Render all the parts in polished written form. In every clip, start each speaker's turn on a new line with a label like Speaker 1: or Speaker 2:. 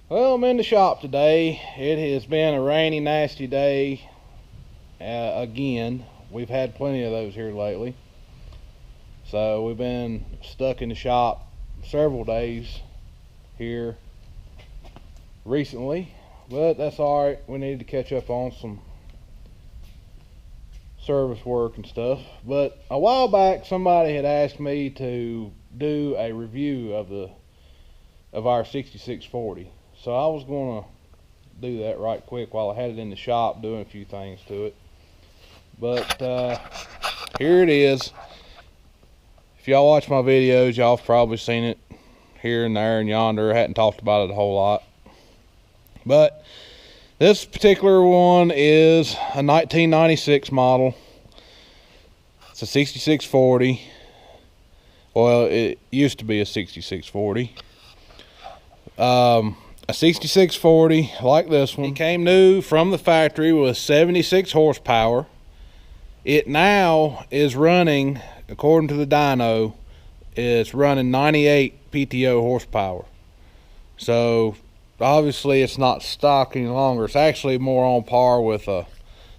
Speaker 1: Well, I'm in the shop today. It has been a rainy, nasty day again. We've had plenty of those here lately. So we've been stuck in the shop several days here recently, but that's all right. We need to catch up on some service work and stuff. But a while back, somebody had asked me to do a review of our 6640. So I was going to do that right quick while I had it in the shop doing a few things to it. But here it is. If y'all watch my videos, y'all have probably seen it here and there and yonder. I hadn't talked about it a whole lot. But this particular one is a 1996 model. It's a 6640. Well, it used to be a 6640. A 6640 like this one. It came new from the factory with 76 horsepower. It now is running, according to the dyno, it's running 98 PTO horsepower. So obviously it's not stock any longer. It's actually more on par with a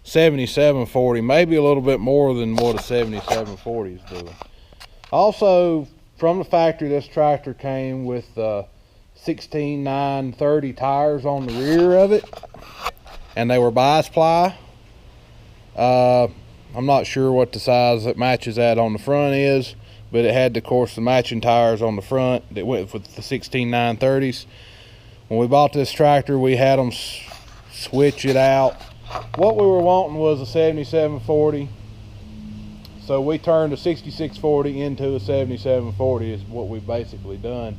Speaker 1: 7740, maybe a little bit more than what a 7740 is doing. Also, from the factory, this tractor came with 16/9/30 tires on the rear of it, and they were bias ply. I'm not sure what the size that matches that on the front is, but it had, of course, the matching tires on the front that went with the 16/9/30s. When we bought this tractor, we had them switch it out. What we were wanting was a 7740, so we turned a 6640 into a 7740 is what we've basically done.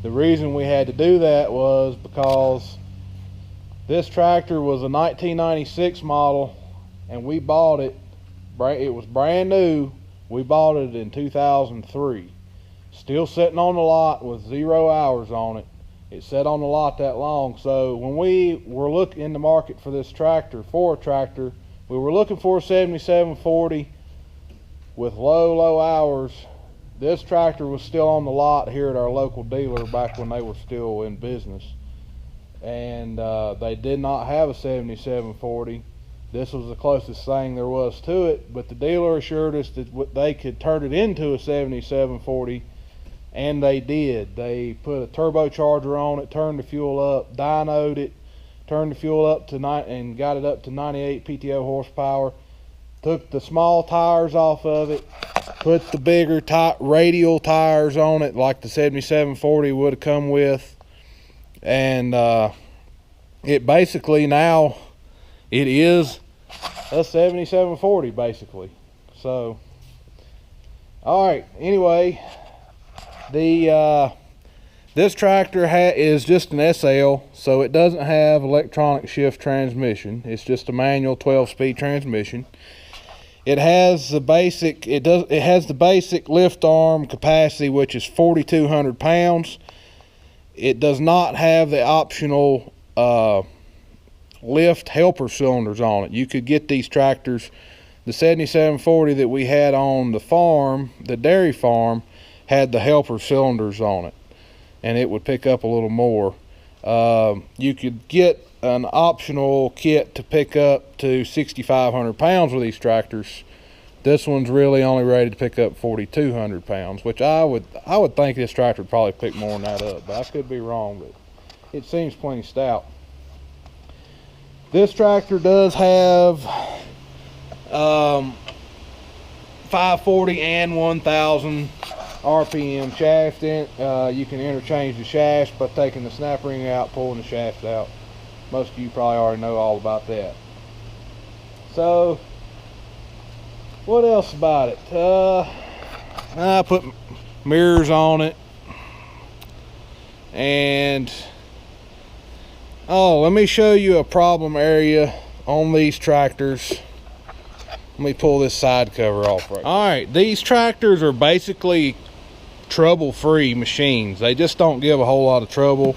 Speaker 1: The reason we had to do that was because this tractor was a 1996 model, and we bought it, it was brand new. We bought it in 2003. Still sitting on the lot with 0 hours on it. It sat on the lot that long. So when we were looking in the market for this tractor, we were looking for a 7740 with low hours. This tractor was still on the lot here at our local dealer back when they were still in business, and they did not have a 7740. This was the closest thing there was to it, but the dealer assured us that they could turn it into a 7740, and they did. They put a turbocharger on it, turned the fuel up, dynoed it, turned the fuel up to and got it up to 98 PTO horsepower. Took the small tires off of it, put the bigger radial tires on it like the 7740 would have come with, and it basically now it is a 7740 basically. So all right, anyway, this tractor is just an SL, so it doesn't have electronic shift transmission. It's just a manual 12-speed transmission. It has the basic. It has the basic lift arm capacity, which is 4,200 pounds. It does not have the optional lift helper cylinders on it. You could get these tractors. The 7740 that we had on the farm, the dairy farm, had the helper cylinders on it, and it would pick up a little more. You could get an optional kit to pick up to 6,500 pounds with these tractors. This one's really only rated to pick up 4,200 pounds, which I would think this tractor would probably pick more than that up, but I could be wrong, but it seems plenty stout. This tractor does have 540 and 1,000 RPM shaft in it. You can interchange the shafts by taking the snap ring out, pulling the shafts out. Most of you probably already know all about that. So what else about it? I put mirrors on it, and let me show you a problem area on these tractors. Let me pull this side cover off right now. All right, these tractors are basically trouble-free machines. They just don't give a whole lot of trouble.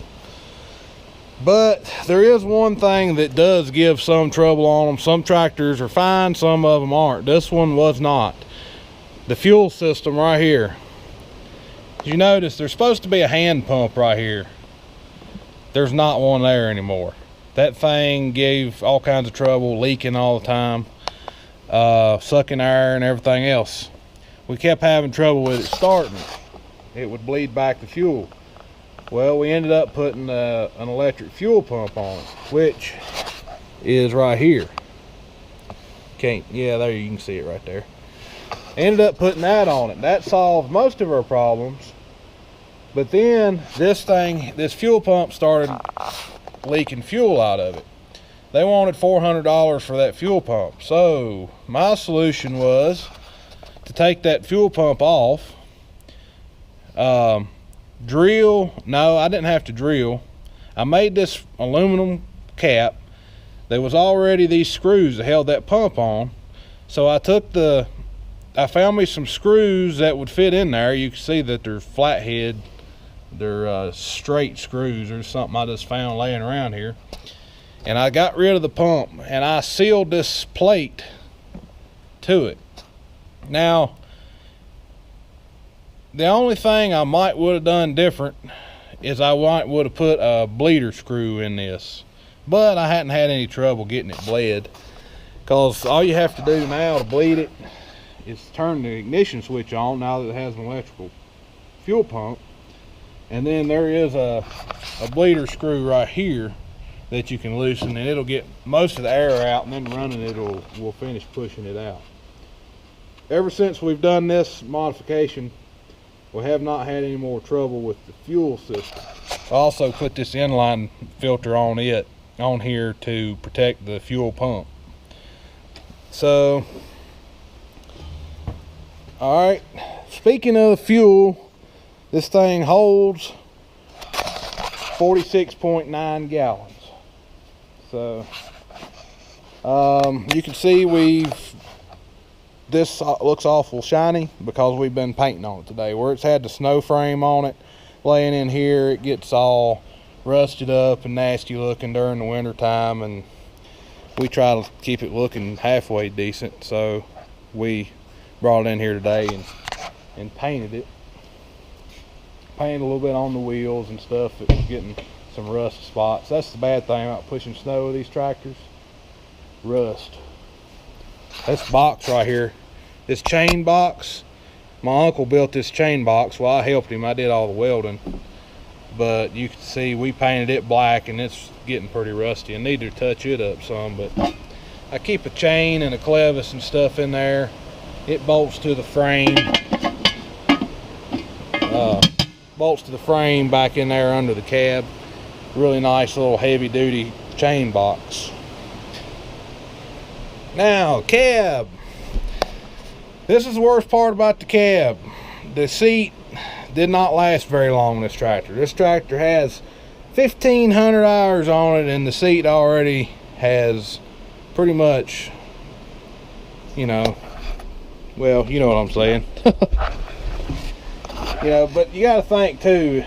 Speaker 1: But there is one thing that does give some trouble on them. Some tractors are fine, some of them aren't. This one was not. The fuel system right here. You notice there's supposed to be a hand pump right here. there's not one there anymore. That thing gave all kinds of trouble, leaking all the time, sucking air and everything else. We kept having trouble with it starting. It would bleed back the fuel. Well, we ended up putting an electric fuel pump on it, which is right here. Yeah, there you can see it right there. Ended up putting that on it. That solved most of our problems. But then this fuel pump started leaking fuel out of it. They wanted $400 for that fuel pump. So my solution was to take that fuel pump off, drill. No, I didn't have to drill. I made this aluminum cap. There was already these screws that held that pump on. So I found me some screws that would fit in there. You can see that they're flathead. They're straight screws or something I just found laying around here. And I got rid of the pump and I sealed this plate to it. Now, the only thing I might would have done different is I would have put a bleeder screw in this. But I hadn't had any trouble getting it bled, because all you have to do now to bleed it is turn the ignition switch on now that it has an electrical fuel pump. And then there is a bleeder screw right here that you can loosen, and it'll get most of the air out, and then running it will finish pushing it out. Ever since we've done this modification, we have not had any more trouble with the fuel system. I also put this inline filter on here to protect the fuel pump. So, all right, speaking of fuel, this thing holds 46.9 gallons. So you can see this looks awful shiny because we've been painting on it today. Where it's had the snow frame on it laying in here, it gets all rusted up and nasty looking during the winter time, and we try to keep it looking halfway decent, so we brought it in here today and painted it. Painted a little bit on the wheels and stuff. It was getting some rust spots. That's the bad thing about pushing snow with these tractors. Rust. This box right here, this chain box, my uncle built this chain box. Well, I helped him. I did all the welding. But you can see we painted it black and it's getting pretty rusty. I need to touch it up some, but I keep a chain and a clevis and stuff in there. It bolts to the frame. Bolts to the frame back in there under the cab. Really nice little heavy duty chain box. Now, cab. This is the worst part about the cab. The seat did not last very long in this tractor. This tractor has 1,500 hours on it, and the seat already has pretty much, well, you know what I'm saying. But you got to think too,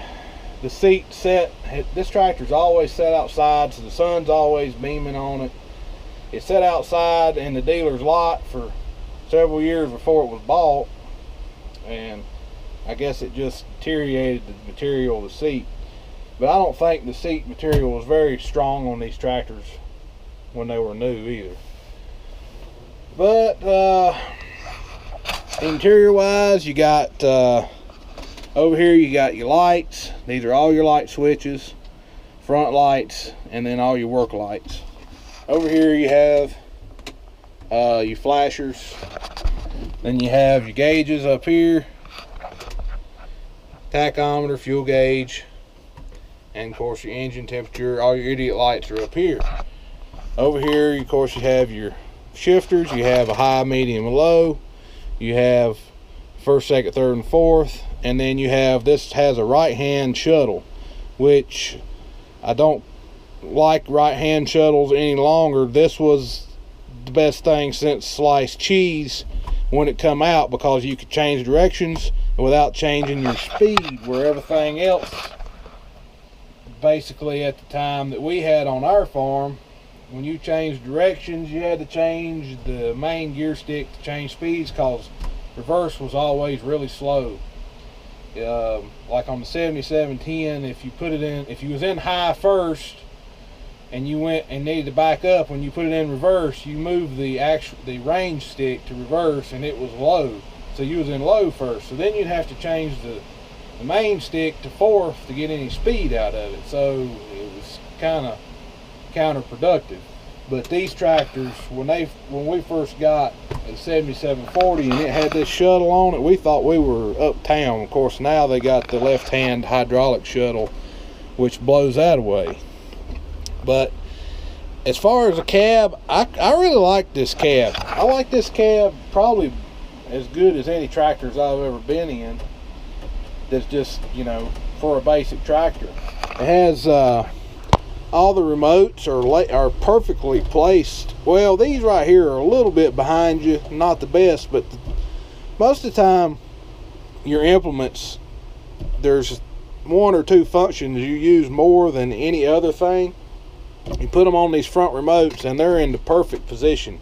Speaker 1: the seat this tractor's always set outside, so the sun's always beaming on it. It sat outside in the dealer's lot for several years before it was bought, and I guess it just deteriorated the material of the seat. But I don't think the seat material was very strong on these tractors when they were new either. But interior wise, you got over here you got your lights. These are all your light switches, front lights, and then all your work lights. Over here you have your flashers. Then you have your gauges up here, tachometer, fuel gauge, and of course your engine temperature. All your idiot lights are up here. Over here, of course, you have your shifters. You have a high, medium, and low. You have first, second, third, and fourth. And then you have, this has a right hand shuttle, which I don't like right hand shuttles any longer. This was the best thing since sliced cheese when it come out, because you could change directions without changing your speed, where everything else, basically at the time that we had on our farm, when you changed directions, you had to change the main gear stick to change speeds, because reverse was always really slow. like on the 7710, if you put it in, if you was in high first and you went and needed to back up, when you put it in reverse, you move the range stick to reverse, and it was low. So you was in low first. So then you'd have to change the main stick to fourth to get any speed out of it. So it was kind of counterproductive. But these tractors, when we first got a 7740 and it had this shuttle on it, we thought we were uptown. Of course, now they got the left-hand hydraulic shuttle, which blows that away. But as far as a cab, I really like this cab. I like this cab probably as good as any tractors I've ever been in. That's just, you know, for a basic tractor. It has all the remotes are perfectly placed. Well, these right here are a little bit behind you, not the best, but most of the time your implements, there's one or two functions you use more than any other thing. You put them on these front remotes and they're in the perfect position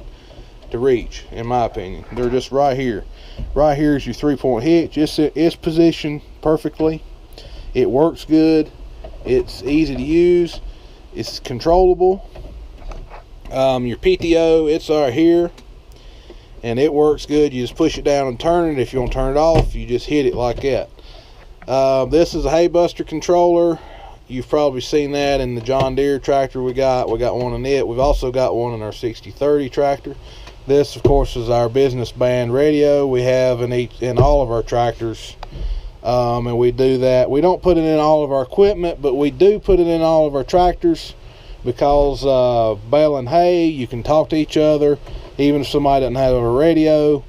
Speaker 1: to reach, in my opinion. They're just right here. Right here is your 3-point hitch. It's positioned perfectly. It works good. It's easy to use. It's controllable. Your PTO, it's right here, and it works good. You just push it down and turn it. If you want to turn it off, you just hit it like that. This is a Haybuster controller. You've probably seen that in the John Deere tractor we got. We got one in it. We've also got one in our 6030 tractor. This, of course, is our business band radio we have in all of our tractors. And we do that. We don't put it in all of our equipment, but we do put it in all of our tractors because baling hay, you can talk to each other. Even if somebody doesn't have a radio,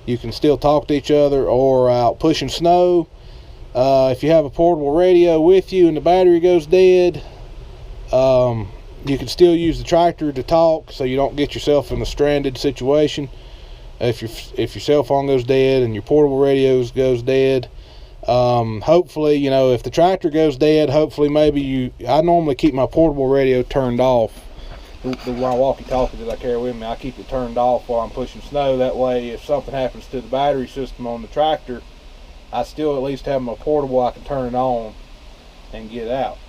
Speaker 1: you can still talk to each other. Or out pushing snow, if you have a portable radio with you and the battery goes dead, you can still use the tractor to talk, so you don't get yourself in a stranded situation. If your cell phone goes dead and your portable radio goes dead, hopefully, you know, if the tractor goes dead, hopefully I normally keep my portable radio turned off. The walkie-talkie that I carry with me, I keep it turned off while I'm pushing snow. That way, if something happens to the battery system on the tractor, I still at least have my portable, I can turn it on and get out.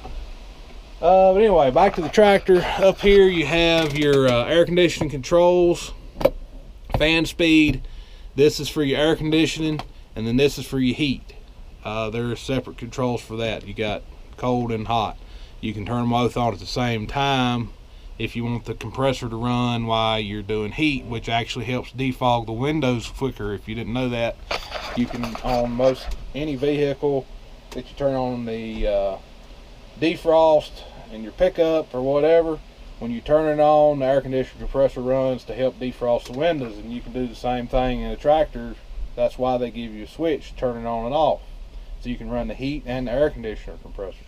Speaker 1: But anyway, back to the tractor. Up here you have your air conditioning controls, fan speed. This is for your air conditioning, and then this is for your heat. There are separate controls for that. You got cold and hot. You can turn them both on at the same time if you want the compressor to run while you're doing heat, which actually helps defog the windows quicker. If you didn't know that, you can, on most any vehicle that you turn on the defrost in your pickup or whatever, when you turn it on, the air conditioner compressor runs to help defrost the windows, and you can do the same thing in a tractor. That's why they give you a switch to turn it on and off, so you can run the heat and the air conditioner compressor.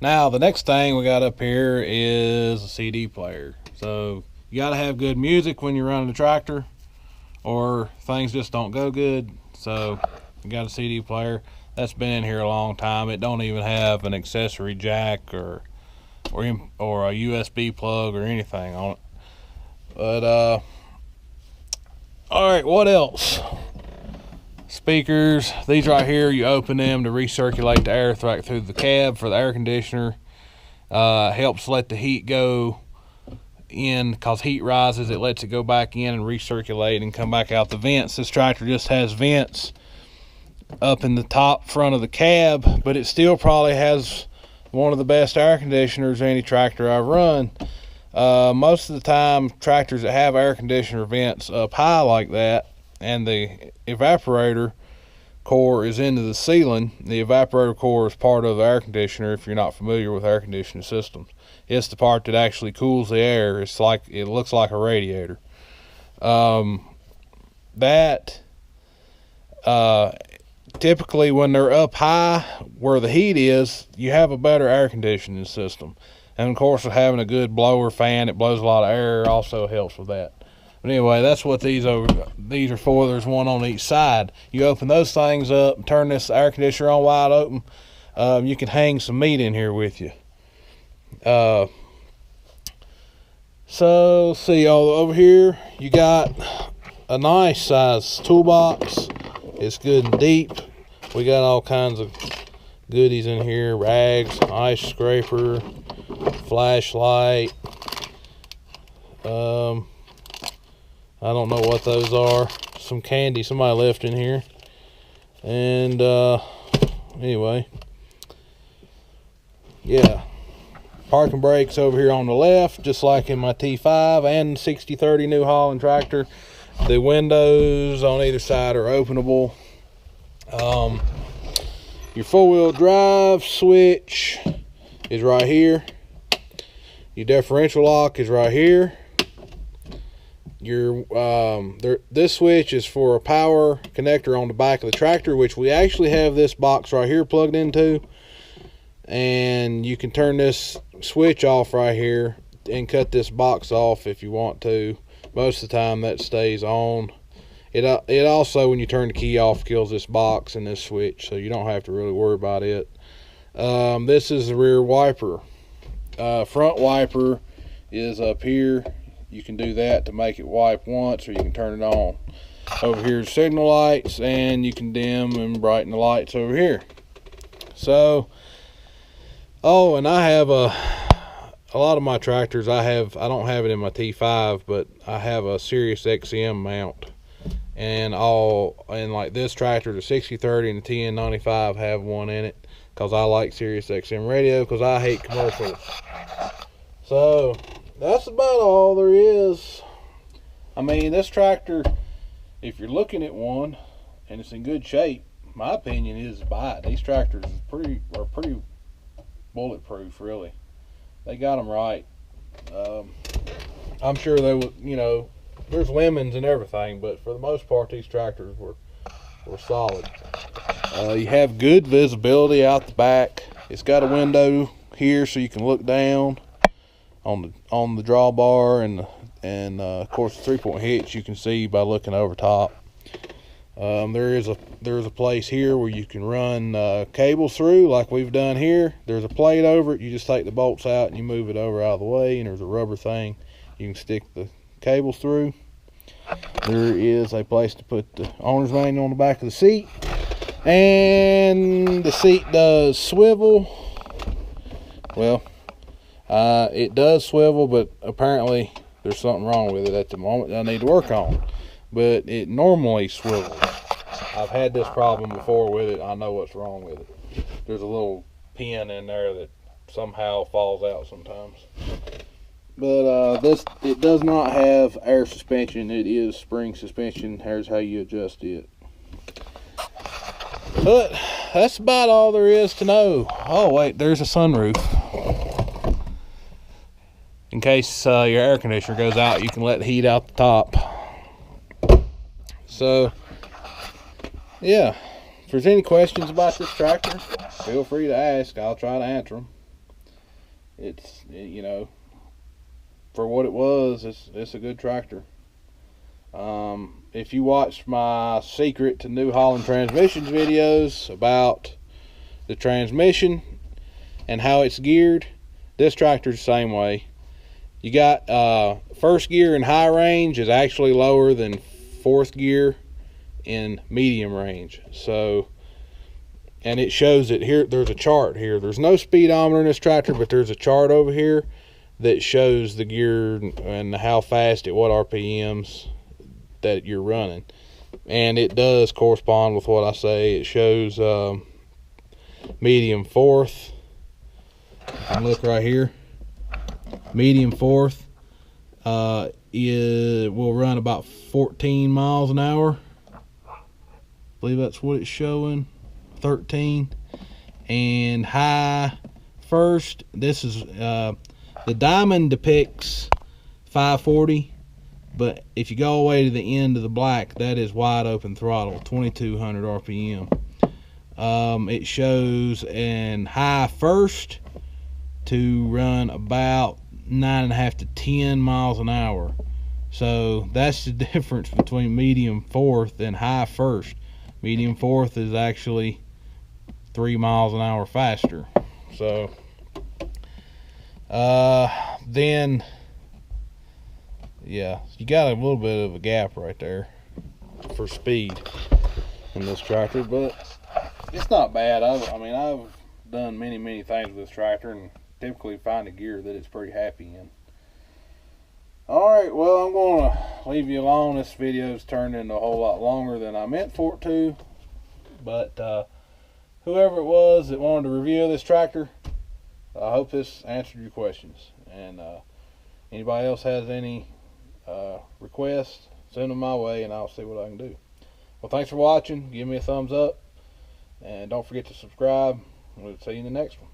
Speaker 1: Now the next thing we got up here is a CD player. So you got to have good music when you're running the tractor, or things just don't go good. So you got a CD player. That's been in here a long time. It don't even have an accessory jack or a USB plug or anything on it. But all right, what else? Speakers. These right here, you open them to recirculate the air right through the cab for the air conditioner. Helps let the heat go in, because heat rises, it lets it go back in and recirculate and come back out the vents. This tractor just has vents up in the top front of the cab, but it still probably has one of the best air conditioners any tractor I've run. Most of the time, tractors that have air conditioner vents up high like that, and the evaporator core is into the ceiling. The evaporator core is part of the air conditioner. If you're not familiar with air conditioning systems, it's the part that actually cools the air. It looks like a radiator. Typically when they're up high where the heat is, you have a better air conditioning system. And of course, with having a good blower fan, it blows a lot of air, also helps with that. But anyway, that's what these are for. There's one on each side. You open those things up and turn this air conditioner on wide open. You can hang some meat in here with you. So see, over here you got a nice size toolbox. It's good and deep. We got all kinds of goodies in here: rags, ice scraper, flashlight. I don't know what those are. Some candy somebody left in here. And anyway, yeah, parking brakes over here on the left, just like in my T5 and 6030 New Holland tractor. The windows on either side are openable. Your four-wheel drive switch is right here. Your differential lock is right here. Your this switch is for a power connector on the back of the tractor, which we actually have this box right here plugged into, and you can turn this switch off right here and cut this box off if you want to. Most of the time that stays on. It also, when you turn the key off, kills this box and this switch, so you don't have to really worry about it. This is the rear wiper. Front wiper is up here. You can do that to make it wipe once, or you can turn it on. Over here is signal lights, and you can dim and brighten the lights over here. So, oh, and I have a lot of my tractors, I don't have it in my T5, but I have a Sirius XM mount. And like this tractor, the 6030 and the TN95 have one in it, because I like Sirius XM radio, because I hate commercials. So that's about all there is. I mean, this tractor, if you're looking at one and it's in good shape, my opinion is buy it. These tractors are pretty bulletproof, really. They got them right. I'm sure they would, you know, there's lemons and everything, but for the most part, these tractors were solid. You have good visibility out the back. It's got a window here so you can look down on the drawbar, and of course the 3-point hitch you can see by looking over top. There's a place here where you can run cables through, like we've done here. There's a plate over it. You just take the bolts out and you move it over out of the way, and there's a rubber thing you can stick the cables through. There is a place to put the owner's manual on the back of the seat, and the seat does swivel. Well, it does swivel, but apparently there's something wrong with it at the moment that I need to work on. But it normally swivels. I've had this problem before with it. I know what's wrong with it. There's a little pin in there that somehow falls out sometimes. But it does not have air suspension. It is spring suspension. Here's how you adjust it. But that's about all there is to know. Oh wait, there's a sunroof. In case your air conditioner goes out, you can let the heat out the top. So yeah, if there's any questions about this tractor, feel free to ask. I'll try to answer them. You know, for what it was, it's a good tractor. If you watched my secret to New Holland transmissions videos about the transmission and how it's geared, this tractor's the same way. You got first gear in high range is actually lower than fourth gear in medium range. So, and it shows it here. There's a chart here. There's no speedometer in this tractor, but there's a chart over here that shows the gear and how fast at what RPMs that you're running, and it does correspond with what I say. It shows medium fourth. And look right here, medium fourth will run about 14 miles an hour. I believe that's what it's showing, 13. And high first, this is the diamond depicts 540, but if you go all the way to the end of the black, that is wide open throttle, 2200 RPM. It shows in high first to run about 9.5 to 10 miles an hour. So that's the difference between medium fourth and high first. Medium fourth is actually 3 miles an hour faster. So then yeah, you got a little bit of a gap right there for speed in this tractor, but it's not bad. I mean, I've done many things with this tractor and typically find a gear that it's pretty happy in. Alright, well, I'm going to leave you alone. This video's turned into a whole lot longer than I meant for it to. But whoever it was that wanted to review this tractor, I hope this answered your questions. And anybody else has any requests, send them my way and I'll see what I can do. Well, thanks for watching. Give me a thumbs up. And don't forget to subscribe. We'll see you in the next one.